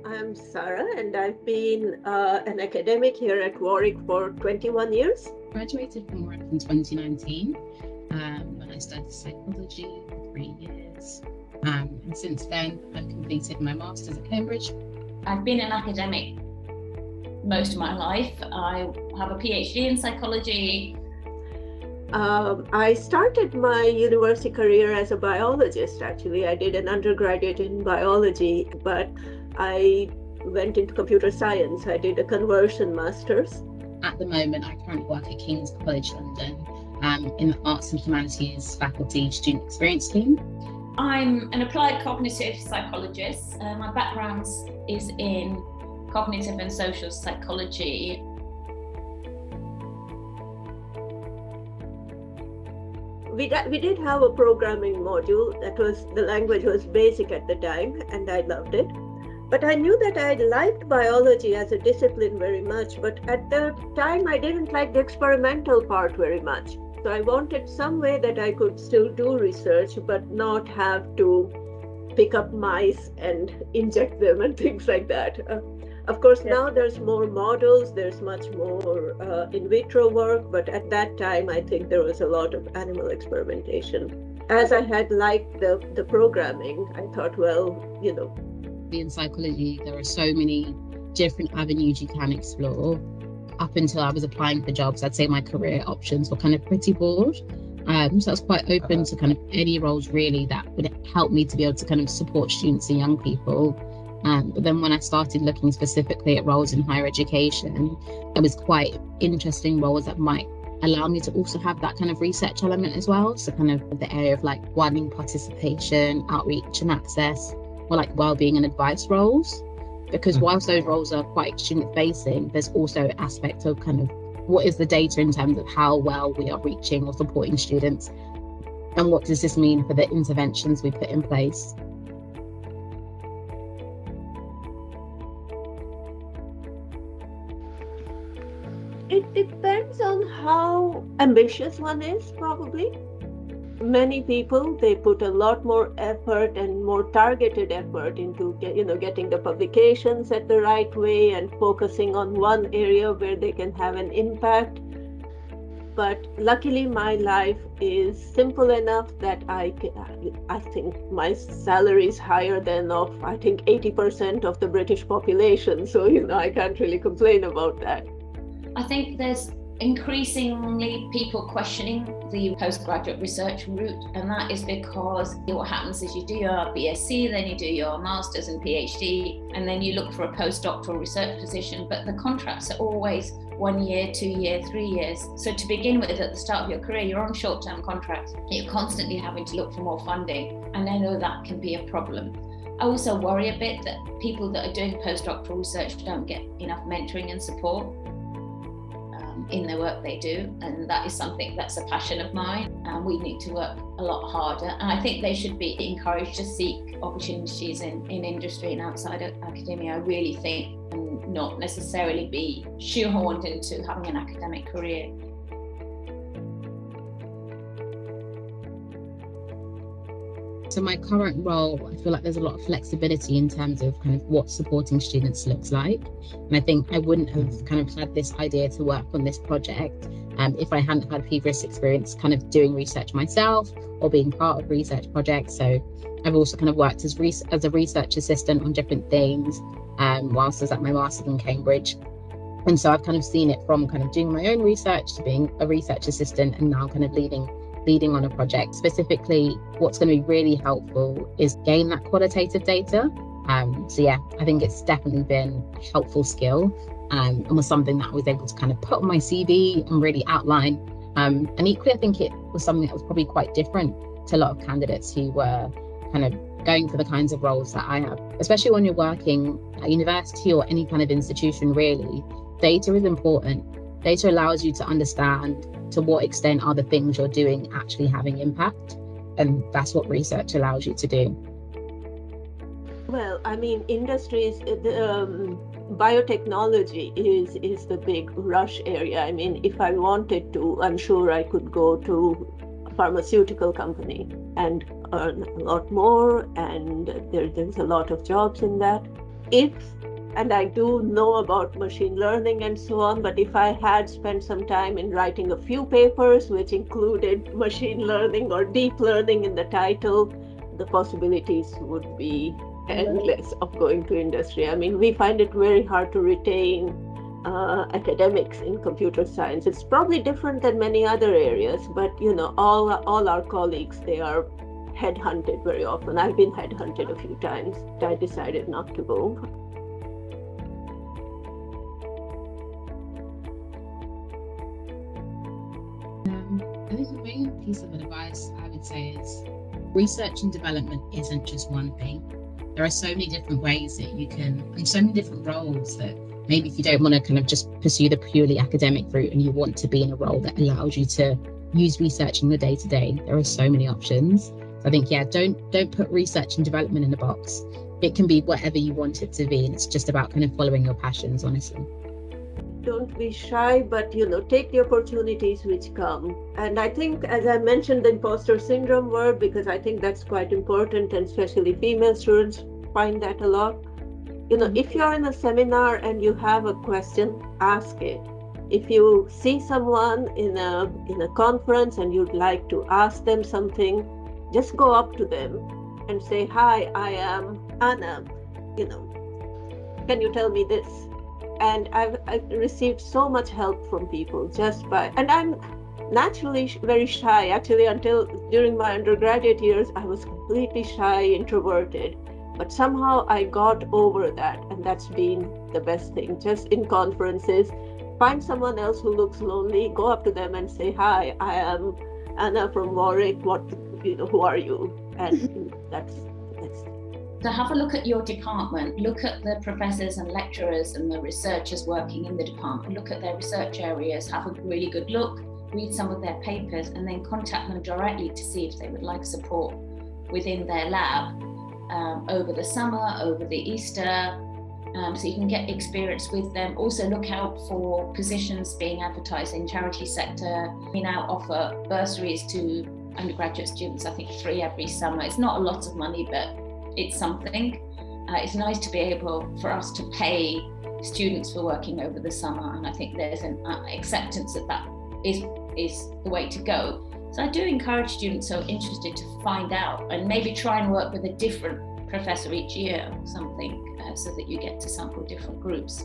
I'm Sara, and I've been an academic here at Warwick for 21 years. Graduated from Warwick in 2019 when I studied psychology for 3 years. And since then, I've completed my master's at Cambridge. I've been an academic most of my life. I have a PhD in psychology. I started my university career as a biologist, actually. I did an undergraduate in biology, but I went into computer science. I did a conversion master's. At the moment, I currently work at King's College London in the Arts and Humanities Faculty Student Experience Team. I'm an applied cognitive psychologist. My background is in cognitive and social psychology. We did have a programming module the language was basic at the time, and I loved it. But I knew that I liked biology as a discipline very much, but at the time I didn't like the experimental part very much. So I wanted some way that I could still do research, but not have to pick up mice and inject them and things like that. Of course, now there's more models, there's much more in vitro work, but at that time, I think there was a lot of animal experimentation. As I had liked the programming, I thought, In psychology, there are so many different avenues you can explore. Up until I was applying for jobs, I'd say my career options were kind of pretty broad. So I was quite open to kind of any roles really that would help me to be able to kind of support students and young people. But then when I started looking specifically at roles in higher education, it was quite interesting roles that might allow me to also have that kind of research element as well. So kind of the area of like widening participation, outreach and access, or like wellbeing and advice roles. Because whilst those roles are quite student facing, there's also an aspect of kind of what is the data in terms of how well we are reaching or supporting students, and what does this mean for the interventions we put in place. It depends on how ambitious one is, probably. Many people, they put a lot more effort and more targeted effort into getting the publications at the right way and focusing on one area where they can have an impact. But luckily, my life is simple enough that I think my salary is higher than of, I think, 80% of the British population. So, I can't really complain about that. I think there's increasingly people questioning the postgraduate research route, and that is because what happens is you do your BSc, then you do your master's and PhD, and then you look for a postdoctoral research position, but the contracts are always 1 year, 2 year, 3 years. So to begin with, at the start of your career, you're on short-term contracts. You're constantly having to look for more funding, and I know that can be a problem. I also worry a bit that people that are doing postdoctoral research don't get enough mentoring and support in the work they do, and that is something that's a passion of mine, and we need to work a lot harder, and I think they should be encouraged to seek opportunities in industry and outside of academia, I really think, and not necessarily be shoehorned into having an academic career. So my current role, I feel like there's a lot of flexibility in terms of kind of what supporting students looks like. And I think I wouldn't have kind of had this idea to work on this project if I hadn't had previous experience kind of doing research myself or being part of research projects. So I've also kind of worked as a research assistant on different things whilst I was at my master's in Cambridge. And so I've kind of seen it from kind of doing my own research to being a research assistant and now kind of leading on a project. Specifically, what's going to be really helpful is gain that qualitative data. So yeah, I think it's definitely been a helpful skill and was something that I was able to kind of put on my CV and really outline. And equally, I think it was something that was probably quite different to a lot of candidates who were kind of going for the kinds of roles that I have, especially when you're working at university or any kind of institution really. Data is important. Data allows you to understand to what extent are the things you're doing actually having impact, and that's what research allows you to do. Well, I mean, industries, biotechnology is the big rush area. I mean, if I wanted to, I'm sure I could go to a pharmaceutical company and earn a lot more, and there's a lot of jobs in that. and I do know about machine learning and so on, but if I had spent some time in writing a few papers which included machine learning or deep learning in the title, the possibilities would be endless of going to industry. I mean, we find it very hard to retain academics in computer science. It's probably different than many other areas, but all our colleagues, they are headhunted very often. I've been headhunted a few times. I decided not to go. I think the main piece of advice I would say is research and development isn't just one thing. There are so many different ways that you can, and so many different roles that maybe if you don't want to kind of just pursue the purely academic route and you want to be in a role that allows you to use research in your day-to-day, there are so many options. So I think, don't put research and development in a box. It can be whatever you want it to be, and it's just about kind of following your passions, honestly. Don't be shy, but take the opportunities which come. And I think, as I mentioned, the imposter syndrome word, because I think that's quite important, and especially female students find that a lot. If you're in a seminar and you have a question, ask it. If you see someone in a conference and you'd like to ask them something, just go up to them and say, "Hi, I am Anna. Can you tell me this?" And I've received so much help from people just by, and I'm naturally very shy. Actually, until during my undergraduate years, I was completely shy, introverted. But somehow I got over that, and that's been the best thing. Just in conferences, find someone else who looks lonely, go up to them and say, "Hi, I am Anna from Warwick. Who are you?" And that's. So have a look at your department, look at the professors and lecturers and the researchers working in the department, look at their research areas, have a really good look, read some of their papers, and then contact them directly to see if they would like support within their lab over the summer, over the Easter, so you can get experience with them. Also look out for positions being advertised in charity sector. We now offer bursaries to undergraduate students, I think 3 every summer. It's not a lot of money, but it's something. It's nice to be able for us to pay students for working over the summer, and I think there's an acceptance that is the way to go. So I do encourage students who are interested to find out and maybe try and work with a different professor each year or something, so that you get to sample different groups.